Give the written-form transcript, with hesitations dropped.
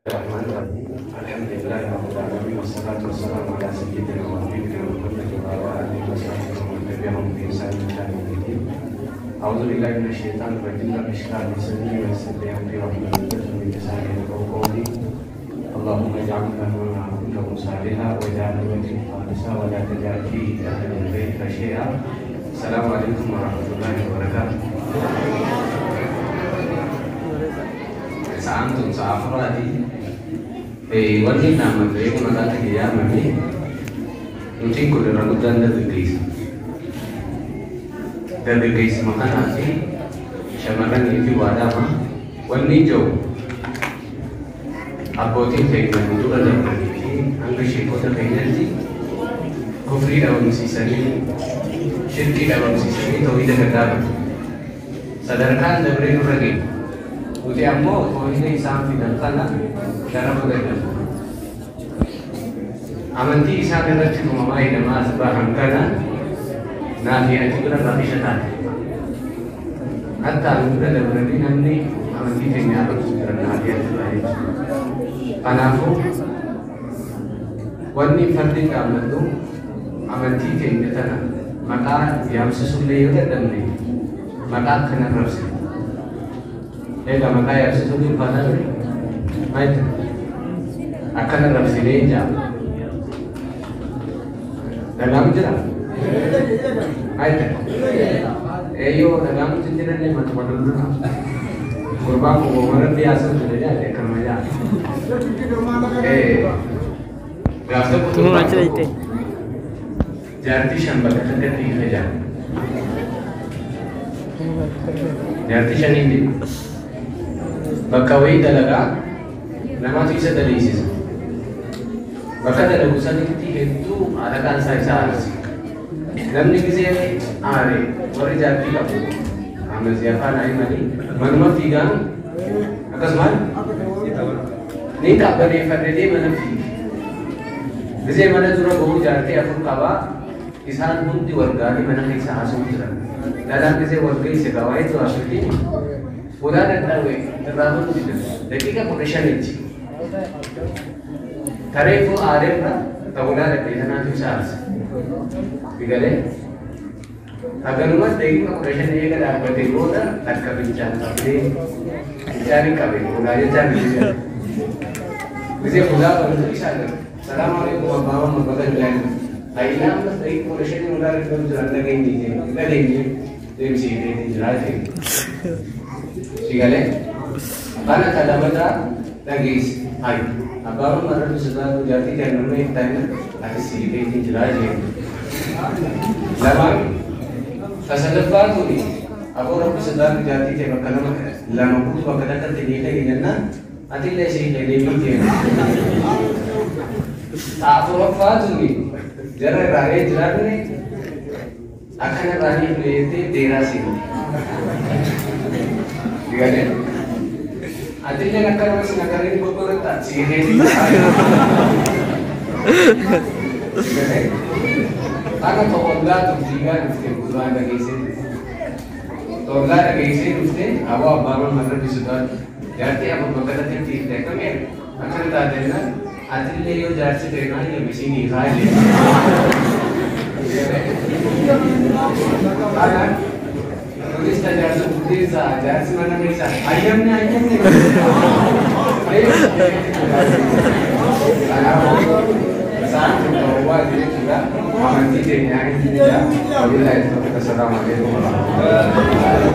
Bismillahirrahmanirrahim. Alhamdulillahirabbil alamin wassalatu wassalamu ala sayyidina wa nabiyina Muhammad wa ala alihi washabihi wa man tabi'ahum bi ihsan ila yaumil din. A'udzu billahi minasyaitonir rajim. Bismillahirrahmanirrahim. Wa sallallahu alaihi wasallam. Allahumma ij'alna min salihah wa ij'alna min khalisa wa la taj'al fihi ahadan ghayraka syai'an. Assalamualaikum warahmatullahi wabarakatuh. Saantun saafradi wanti nama itu nanti dia mami mungkin kuda ragutan dari guys makan nanti syamaran itu ada mah wanti jauh apotik kayak itu ada lagi angka syekota kayaknya sih kufri dalam sisa ini syirki dalam sisa ini tahu tidak ada sadarkan dari lagi uti ammo to ini isam tidak kana cara berbeda amanti isam dengan cuma mai nama sebahan kana nabi itu kan berarti setan hatta udah ada berarti nanti amanti kayaknya apa sudah nabi itu lain panafu wani fardin kamu tuh amanti kayaknya tanah maka yang sesuai udah dan nih maka kena terus maka yang sesuatu pada baik akan dalam sini jam dalam jalan baik yo dalam jalan ini macam dulu kurban kurban biasa sudah jadi kerja biasa betul macam jadi shambar kita kerja jadi sini Bakawai dalaga nama bisa dari sisi. Baka dalaga sana itu ada kan saya namni bisa are wari jati kamu kami siapa naik mani manuma tiga akasman ini tak beri fadli mana ti bisa mana jura bahu jati aku kawa kisan pun di warga ni mana kisah asum jura dalam bisa warga isi kawa itu asli udah ada terlalu tidak. Jadi kan profesional sih. Tarik itu ada kan? Tahu ada di sana tu sahas. Bigale. Agar rumah degi kan profesional ini kan ada bertemu dah. Tak kebincang tapi cari kabe. Udah aja cari. Bisa udah baru bisa kan. Assalamualaikum warahmatullahi wabarakatuh. Aina mas degi profesional udah ada jalan lagi ni. Lagi ni. Jadi sih ini jelas. Sigale, karena kada benda lagi ay. Abaru mana tu sudah jati kan nama itu kan, ada sih ini jelas je. Lama, kasar baru ni. Abaru sudah jati kan kalau lama pun waktu kan tidak lagi na, ati lesi lagi ni. Abaru baru ni, jangan rare jelas ni. Akan rare itu derasi. Gimana? Artinya nakar masih nakarin beberapa tak sih ini. Karena tolong tuh tiga mesti bulan lagi sih. Tolong lagi sih mesti awal baru mana disudah. Jadi apa bekerja tim tidak kami akan tak ada. Artinya yo jadi dengan yang mesti ni kaya. Karena tulis saja tulis saja semana bisa ayamnya saat bahwa dia juga aman tidaknya ini ya. Wabillahi taufiq. Assalamualaikum warahmatullahi wabarakatuh.